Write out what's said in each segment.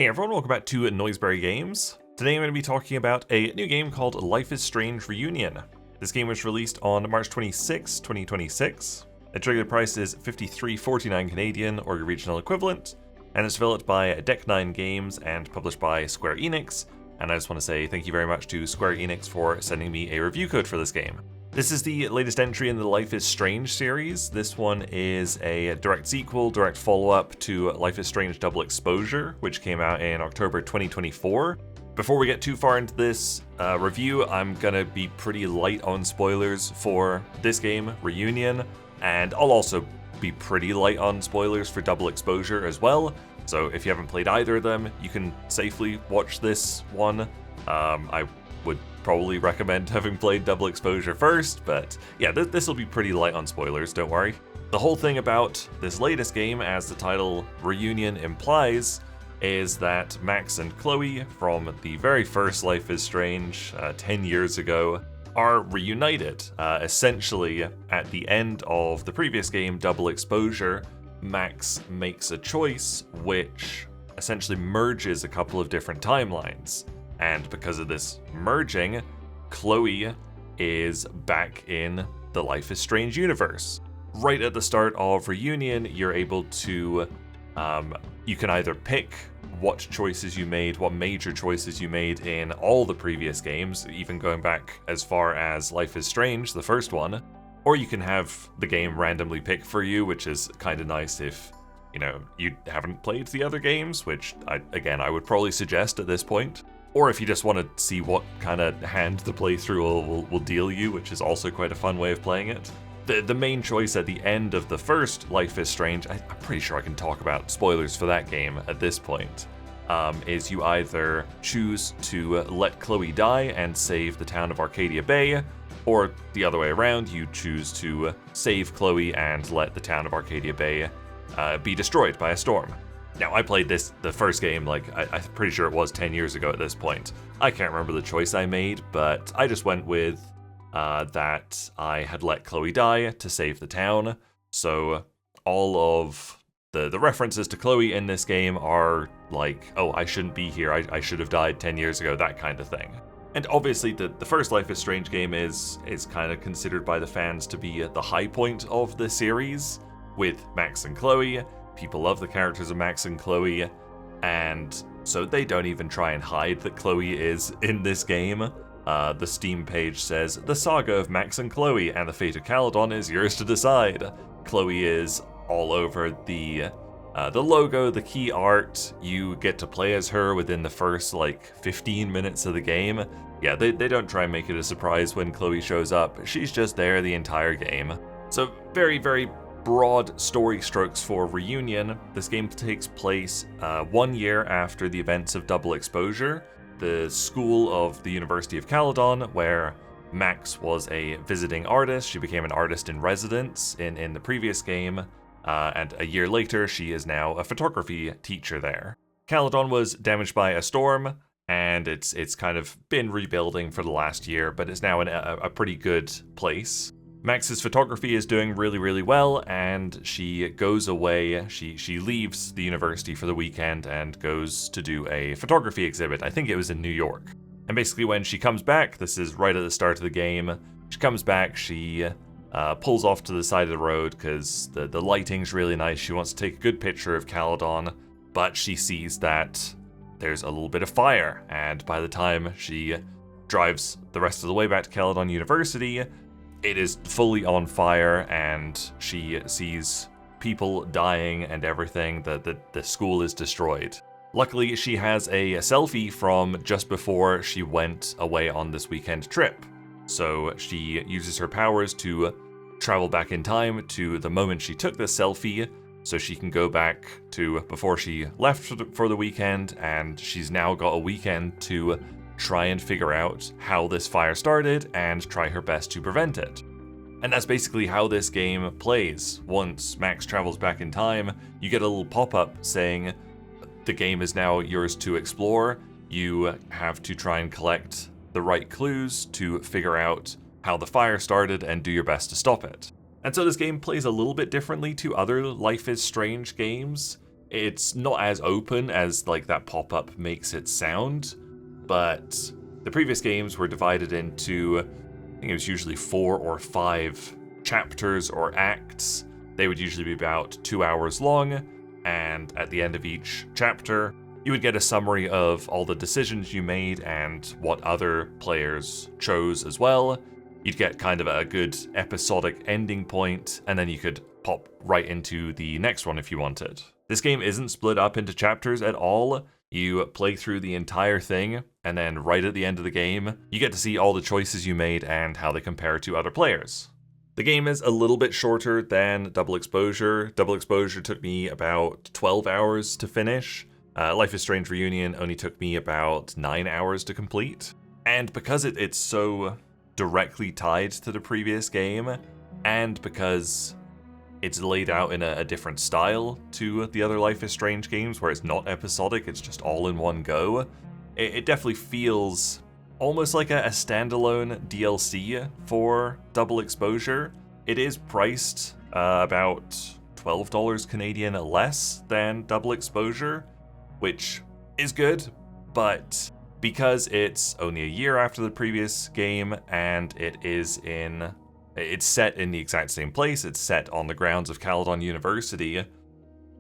Hey everyone, welcome back to Noiseberry Games. Today I'm going to be talking about a new game called Life is Strange Reunion. This game was released on March 26, 2026. Its regular price is $53.49 Canadian, or your regional equivalent, and it's developed by Deck 9 Games and published by Square Enix. And I just want to say thank you very much to Square Enix for sending me a review code for this game. This is the latest entry in the Life is Strange series. This one is a direct sequel, direct follow-up to Life is Strange Double Exposure, which came out in October 2024. Before we get too far into this review, I'm gonna be pretty light on spoilers for this game, Reunion, and I'll also be pretty light on spoilers for Double Exposure as well. So if you haven't played either of them, you can safely watch this one. I would probably recommend having played Double Exposure first, but yeah, this will be pretty light on spoilers, don't worry. The whole thing about this latest game, as the title Reunion implies, is that Max and Chloe from the very first Life is Strange 10 years ago are reunited. Essentially, at the end of the previous game, Double Exposure, Max makes a choice which essentially merges a couple of different timelines. And because of this merging, Chloe is back in the Life is Strange universe. Right at the start of Reunion, you're able to, you can either pick what choices you made, what major choices you made in all the previous games, even going back as far as Life is Strange, the first one, or you can have the game randomly pick for you, which is kind of nice if, you haven't played the other games, which, I would probably suggest at this point. Or if you just want to see what kind of hand the playthrough will deal you, which is also quite a fun way of playing it. The main choice at the end of the first Life is Strange, I'm pretty sure I can talk about spoilers for that game at this point, is you either choose to let Chloe die and save the town of Arcadia Bay, or the other way around, you choose to save Chloe and let the town of Arcadia Bay be destroyed by a storm. Now, I played the first game, I'm pretty sure it was 10 years ago at this point. I can't remember the choice I made, but I just went with that I had let Chloe die to save the town. So all of the references to Chloe in this game are like, oh, I shouldn't be here, I should have died 10 years ago, that kind of thing. And obviously the first Life is Strange game is kind of considered by the fans to be at the high point of the series, with Max and Chloe. People love the characters of Max and Chloe, and so they don't even try and hide that Chloe is in this game. The Steam page says, "The saga of Max and Chloe and the fate of Caledon is yours to decide." Chloe is all over the logo, the key art. You get to play as her within the first 15 minutes of the game. Yeah, they don't try and make it a surprise when Chloe shows up. She's just there the entire game. So very, very broad story strokes for Reunion. This game takes place 1 year after the events of Double Exposure, the school of the University of Caledon, where Max was a visiting artist. She became an artist in residence in the previous game, and a year later she is now a photography teacher there. Caledon was damaged by a storm, and it's kind of been rebuilding for the last year, but it's now in a pretty good place. Max's photography is doing really, really well, and she goes away. She leaves the university for the weekend and goes to do a photography exhibit. I think it was in New York. And basically when she comes back, this is right at the start of the game, she comes back, she pulls off to the side of the road because the lighting's really nice. She wants to take a good picture of Caledon, but she sees that there's a little bit of fire, and by the time she drives the rest of the way back to Caledon University, it is fully on fire, and she sees people dying and everything. The school is destroyed. Luckily, she has a selfie from just before she went away on this weekend trip. So she uses her powers to travel back in time to the moment she took this selfie, so she can go back to before she left for the weekend, and she's now got a weekend to try and figure out how this fire started and try her best to prevent it. And that's basically how this game plays. Once Max travels back in time, you get a little pop-up saying the game is now yours to explore. You have to try and collect the right clues to figure out how the fire started and do your best to stop it. And so this game plays a little bit differently to other Life is Strange games. It's not as open as like that pop-up makes it sound, but the previous games were divided into, I think it was usually 4 or 5 chapters or acts. They would usually be about 2 hours long, and at the end of each chapter, you would get a summary of all the decisions you made and what other players chose as well. You'd get kind of a good episodic ending point, and then you could pop right into the next one if you wanted. This game isn't split up into chapters at all. You play through the entire thing, and then right at the end of the game, you get to see all the choices you made and how they compare to other players. The game is a little bit shorter than Double Exposure. Double Exposure took me about 12 hours to finish. Life is Strange Reunion only took me about 9 hours to complete. And because it's so directly tied to the previous game, and because it's laid out in a different style to the other Life is Strange games, where it's not episodic, it's just all in one go, it definitely feels almost like a standalone DLC for Double Exposure. It is priced about $12 Canadian less than Double Exposure, which is good, but because it's only a year after the previous game and it's set in the exact same place, it's set on the grounds of Caledon University,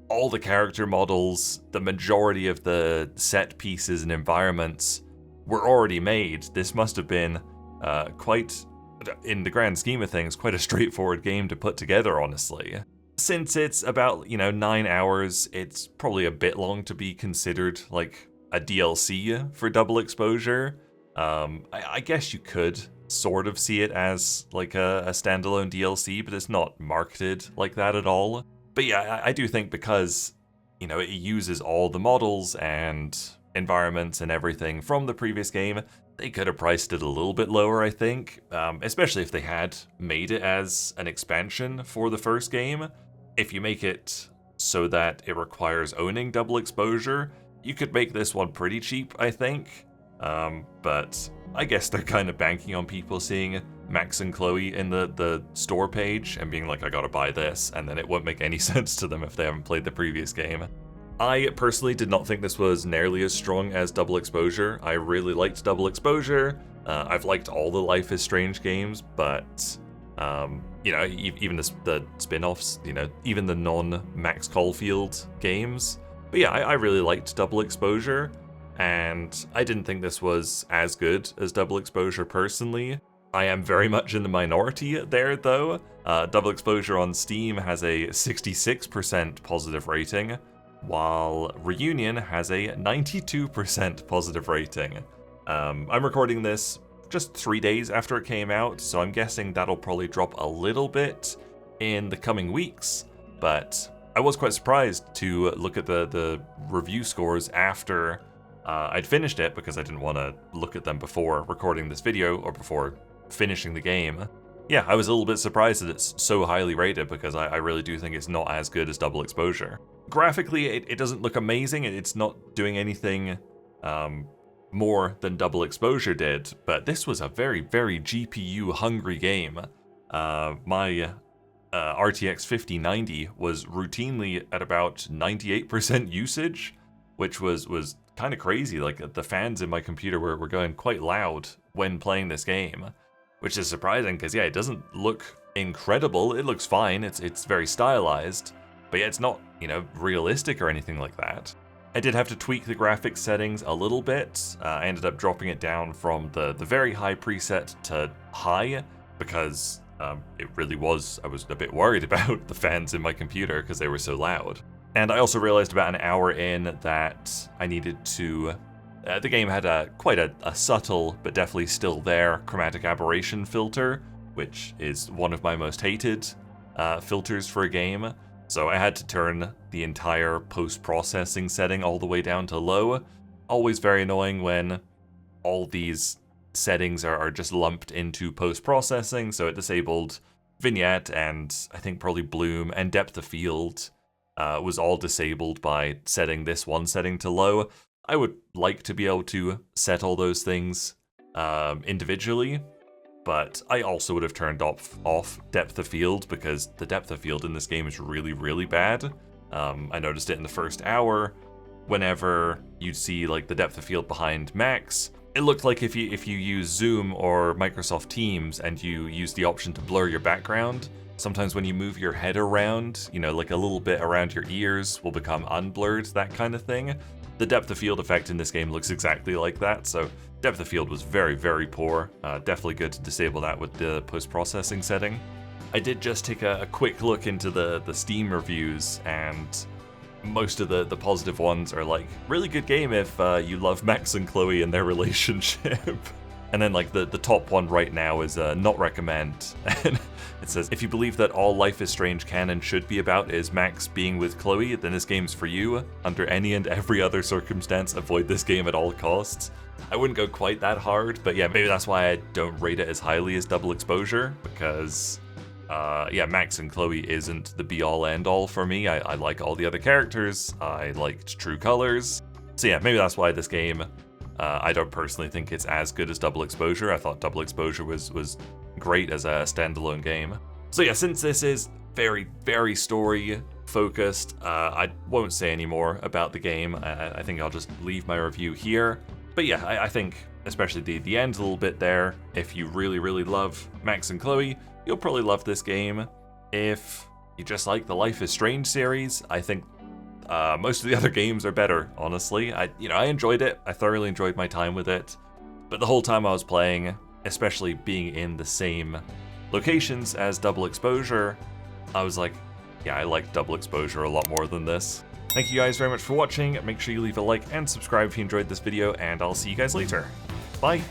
all the character models, the majority of the set pieces and environments were already made. This must have been quite, in the grand scheme of things, quite a straightforward game to put together, honestly. Since it's about, 9 hours, it's probably a bit long to be considered like a DLC for Double Exposure. I guess you could sort of see it as like a standalone DLC, but it's not marketed like that at all. But yeah, I do think because, it uses all the models and environments and everything from the previous game, they could have priced it a little bit lower, I think, especially if they had made it as an expansion for the first game. If you make it so that it requires owning Double Exposure, you could make this one pretty cheap, I think. But I guess they're kind of banking on people seeing Max and Chloe in the store page and being like, I gotta buy this, and then it won't make any sense to them if they haven't played the previous game. I personally did not think this was nearly as strong as Double Exposure. I really liked Double Exposure. I've liked all the Life is Strange games, but even the spin-offs, even the non-Max Caulfield games. But yeah, I really liked Double Exposure, and I didn't think this was as good as Double Exposure personally. I am very much in the minority there, though. Double Exposure on Steam has a 66% positive rating, while Reunion has a 92% positive rating. I'm recording this just 3 days after it came out, so I'm guessing that'll probably drop a little bit in the coming weeks, but I was quite surprised to look at the review scores after I'd finished it, because I didn't want to look at them before recording this video or before finishing the game. Yeah, I was a little bit surprised that it's so highly rated, because I really do think it's not as good as Double Exposure. Graphically, it doesn't look amazing, it's not doing anything more than Double Exposure did, but this was a very, very GPU-hungry game. My RTX 5090 was routinely at about 98% usage, which was kind of crazy. Like, the fans in my computer were going quite loud when playing this game, which is surprising because, yeah, it doesn't look incredible. It looks fine. It's very stylized, but yeah, it's not, realistic or anything like that. I did have to tweak the graphics settings a little bit. I ended up dropping it down from the very high preset to high, because it really was, I was a bit worried about the fans in my computer because they were so loud. And I also realized about an hour in that I needed to, the game had quite a subtle, but definitely still there, chromatic aberration filter, which is one of my most hated filters for a game. So I had to turn the entire post-processing setting all the way down to low. Always very annoying when all these settings are just lumped into post-processing, so it disabled vignette and I think probably bloom and depth of field was all disabled by setting this one setting to low. I would like to be able to set all those things individually, but I also would have turned off depth of field, because the depth of field in this game is really, really bad. I noticed it in the first hour. Whenever you'd see like the depth of field behind Max, it looked like if you use Zoom or Microsoft Teams and you use the option to blur your background, sometimes when you move your head around, you know, like a little bit around your ears will become unblurred, that kind of thing. The depth of field effect in this game looks exactly like that, so depth of field was very, very poor. Definitely good to disable that with the post-processing setting. I did just take a quick look into the Steam reviews, and most of the positive ones are like, really good game if you love Max and Chloe and their relationship. And then like the top one right now is not recommend. And it says, if you believe that all Life is Strange canon should be about is Max being with Chloe, then this game's for you. Under any and every other circumstance, avoid this game at all costs. I wouldn't go quite that hard, but yeah, maybe that's why I don't rate it as highly as Double Exposure, because yeah, Max and Chloe isn't the be-all end-all for me. I like all the other characters. I liked True Colors. So yeah, maybe that's why this game, I don't personally think it's as good as Double Exposure. I thought Double Exposure was great as a standalone game. So yeah, since this is very, very story-focused, I won't say any more about the game. I think I'll just leave my review here. But yeah, I think, especially the end a little bit there, if you really, really love Max and Chloe, you'll probably love this game. If you just like the Life is Strange series, I think most of the other games are better, honestly. I enjoyed it. I thoroughly enjoyed my time with it. But the whole time I was playing, especially being in the same locations as Double Exposure, I was like, yeah, I like Double Exposure a lot more than this. Thank you guys very much for watching. Make sure you leave a like and subscribe if you enjoyed this video, and I'll see you guys later. Bye!